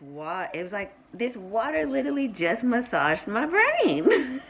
water, it was like this water literally just massaged my brain.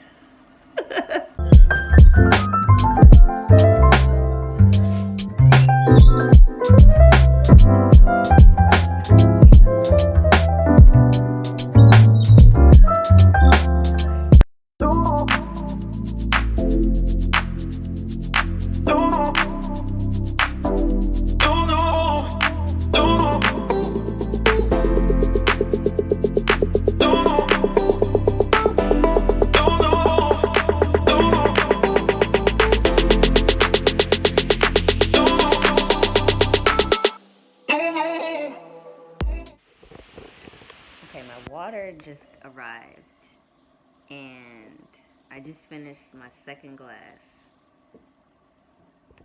Okay, my water just arrived, and I just finished my second glass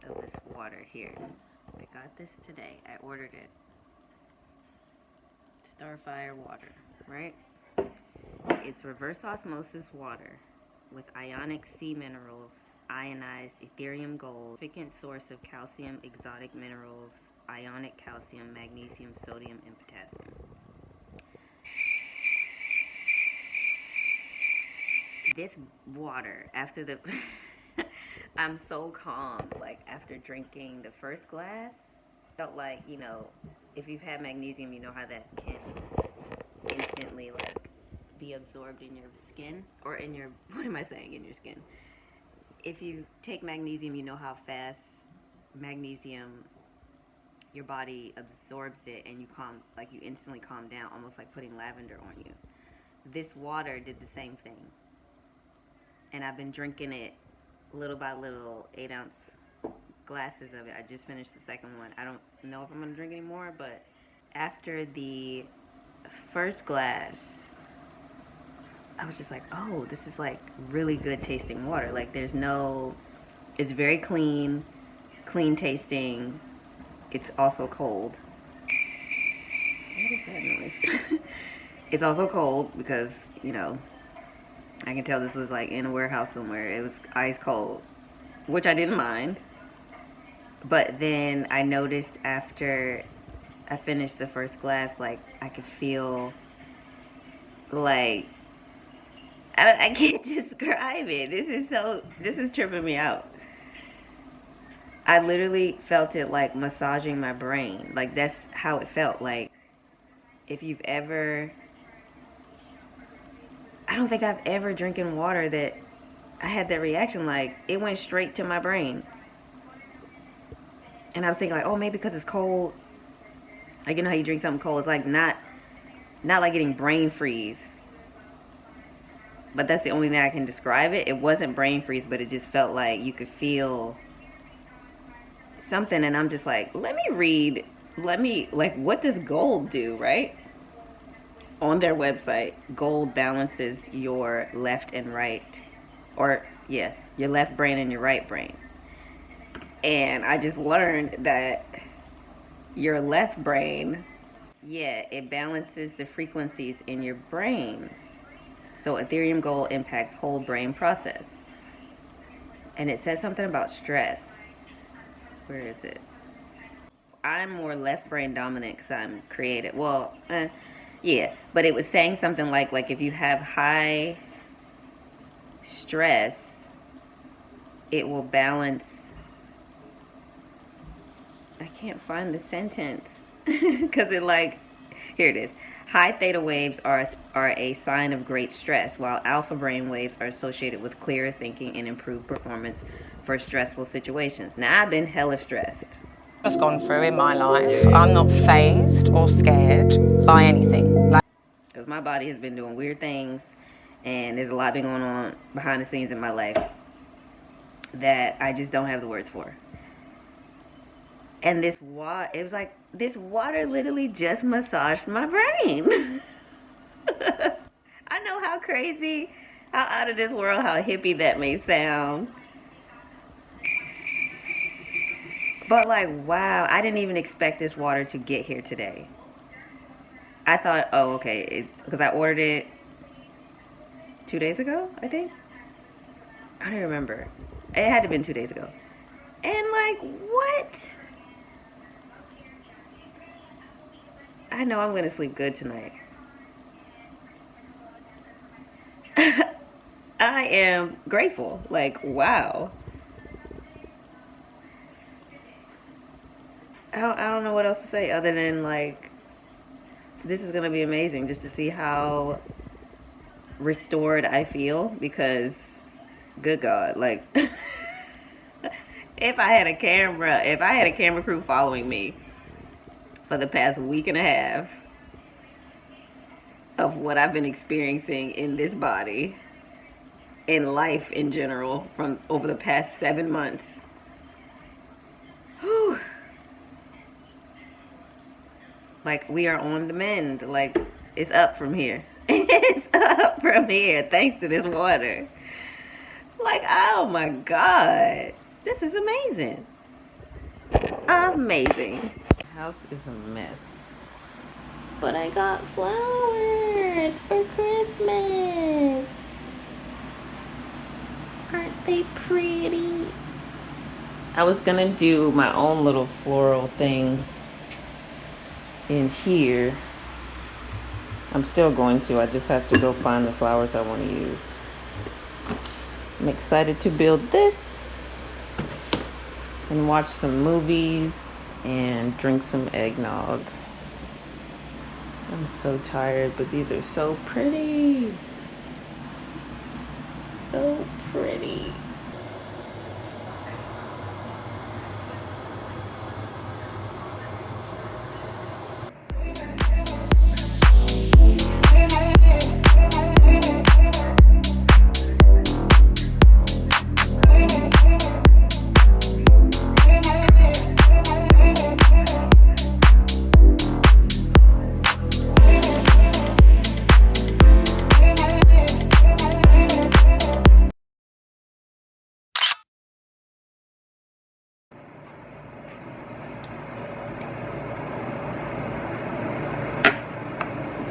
of this water here. I got this today. I ordered it. Starfire water, right? It's reverse osmosis water with ionic sea minerals, ionized Ethereum gold, significant source of calcium, exotic minerals, ionic calcium, magnesium, sodium, and potassium. This water, after the I'm so calm, like after drinking the first glass. Felt like, you know, if you've had magnesium, you know how that can instantly like be absorbed in your skin, or in your, what am I saying, in your skin. If you take magnesium, you know how fast magnesium, your body absorbs it, and you calm, like you instantly calm down, almost like putting lavender on you. This water did the same thing, and I've been drinking it little by little, 8-ounce glasses of it. I just finished the second one. I don't know if I'm gonna drink any more, but after the first glass, I was just like, oh, this is like really good tasting water. Like there's no, it's very clean tasting. It's also cold. What is that noise? It's also cold because, you know, I can tell this was like in a warehouse somewhere. It was ice cold, which I didn't mind. But then I noticed after I finished the first glass, like I could feel like, I can't describe it. This is tripping me out. I literally felt it like massaging my brain. Like that's how it felt. Like if you've ever, I don't think I've ever drinking water that I had that reaction. Like it went straight to my brain. And I was thinking like, oh, maybe because it's cold. Like, you know how you drink something cold, it's like not like getting brain freeze. But that's the only thing I can describe it. It wasn't brain freeze, but it just felt like you could feel something. And I'm just like, let me, like, what does gold do, right? On their website, gold balances your left and right, or yeah, your left brain and your right brain. And I just learned that your left brain, yeah, it balances the frequencies in your brain. So Ethereum gold impacts whole brain process. And it says something about stress. Where is it? I'm more left brain dominant because I'm creative. Well, yeah, but it was saying something like if you have high stress, it will balance. I can't find the sentence because it like, here it is. High theta waves are a sign of great stress, while alpha brain waves are associated with clearer thinking and improved performance for stressful situations. Now, I've been hella stressed. Just gone through in my life. I'm not fazed or scared by anything. Because my body has been doing weird things, and there's a lot been going on behind the scenes in my life that I just don't have the words for. And this water, it was like, this water literally just massaged my brain. I know how crazy, how out of this world, how hippie that may sound. But like, wow, I didn't even expect this water to get here today. I thought, oh, okay, it's because I ordered it 2 days ago, I think. I don't remember. It had to have been 2 days ago. And like, what? I know I'm gonna sleep good tonight. am grateful. Like, wow. I don't know what else to say other than, like, this is going to be amazing just to see how restored I feel, because, good God, like, if I had a camera crew following me for the past week and a half of what I've been experiencing in this body, in life in general, from over the past 7 months, whew, like, we are on the mend. Like, it's up from here. It's up from here thanks to this water. Like, oh my God, this is amazing. Amazing. House is a mess, but I got flowers for Christmas. Aren't they pretty? I was gonna do my own little floral thing in here. I'm still going to. I just have to go find the flowers I want to use. I'm excited to build this and watch some movies and drink some eggnog. I'm so tired, but these are so pretty. So pretty.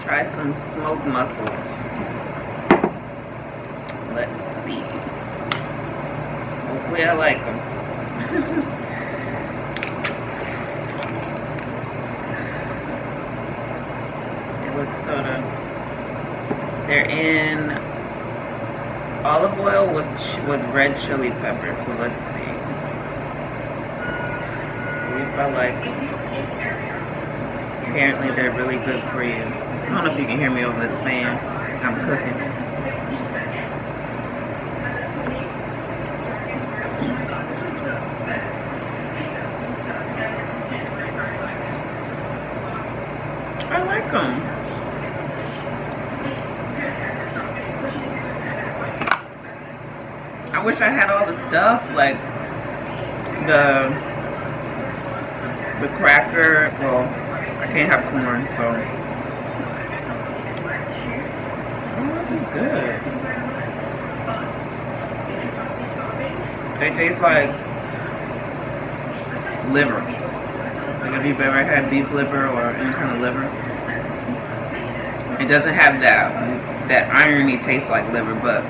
Try some smoked mussels. Let's see. Hopefully I like them. They look sort of, they're in olive oil with red chili pepper. So let's see. See if I like them. Apparently they're really good for you. I don't know if you can hear me over this fan. I'm cooking. I like them. I wish I had all the stuff, like the cracker. Well, I can't have corn, so. Oh, this is good. They taste like liver. Like if you've ever had beef liver or any kind of liver. It doesn't have that irony taste like liver, but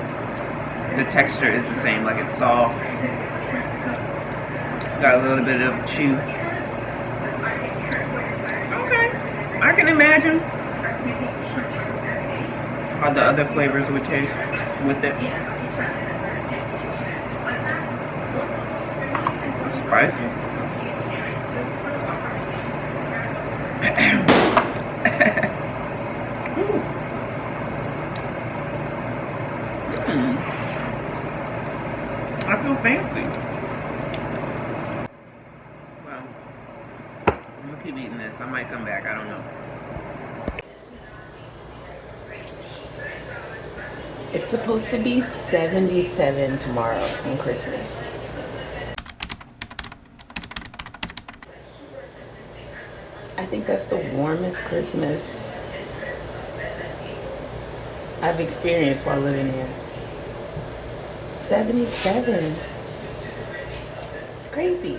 the texture is the same. Like it's soft. Got a little bit of chew. Okay, I can imagine how the other flavors would taste with it. It's spicy. I feel fancy. Well, I'm gonna keep eating this. I might come back. I don't know. It's supposed to be 77 tomorrow on Christmas. I think that's the warmest Christmas I've experienced while living here. 77. It's crazy.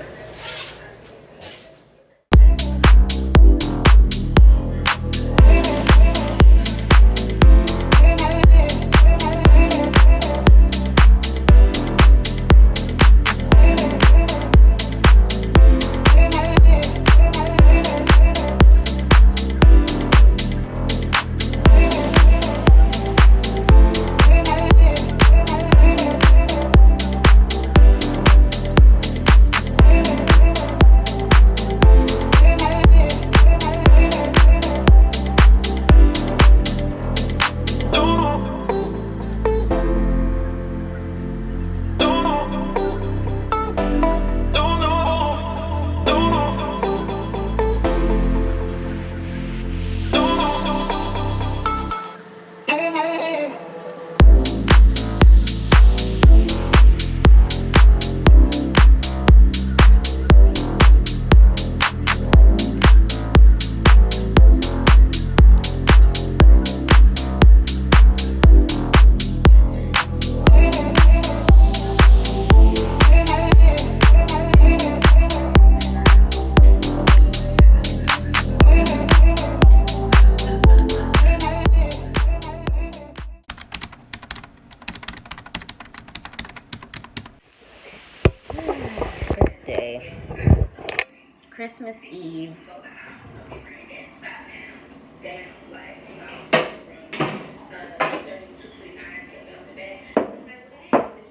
Christmas Eve.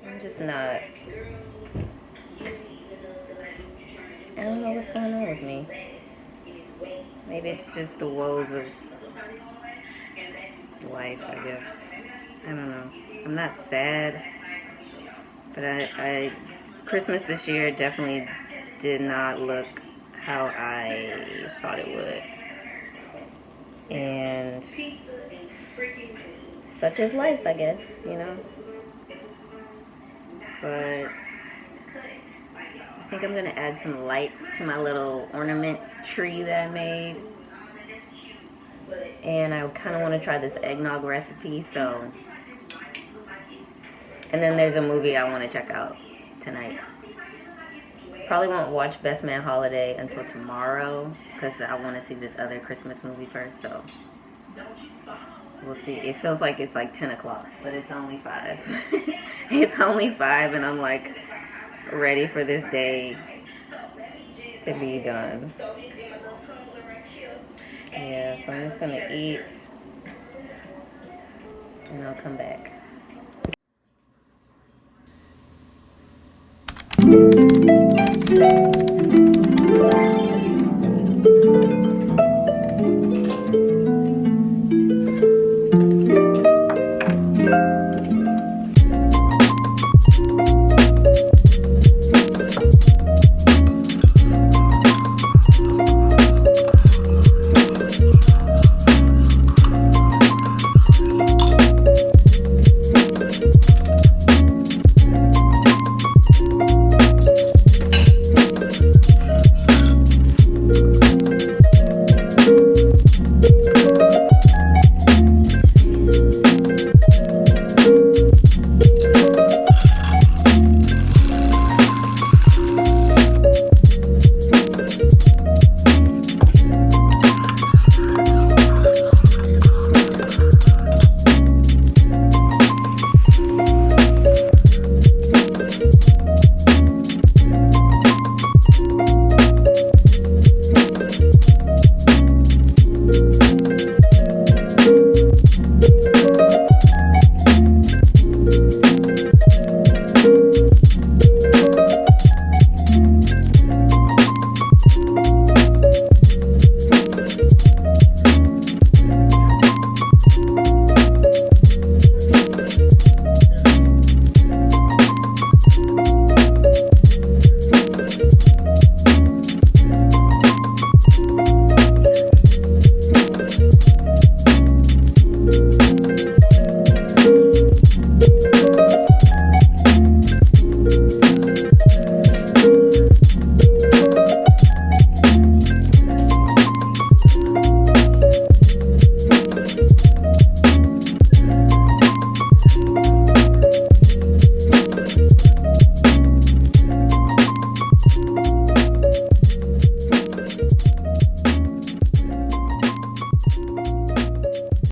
I'm just not. I don't know what's going on with me. Maybe it's just the woes of life, I guess. I don't know. I'm not sad, but Christmas this year definitely did not look how I thought it would. And such is life, I guess, you know. But I think I'm gonna add some lights to my little ornament tree that I made. And I kind of want to try this eggnog recipe, so. And then there's a movie I want to check out tonight. Probably won't watch Best Man Holiday until tomorrow, because I want to see this other Christmas movie first, so. We'll see. It feels like it's like 10 o'clock, but it's only 5. It's only 5, and I'm like ready for this day to be done. Yeah, so I'm just gonna eat, and I'll come back.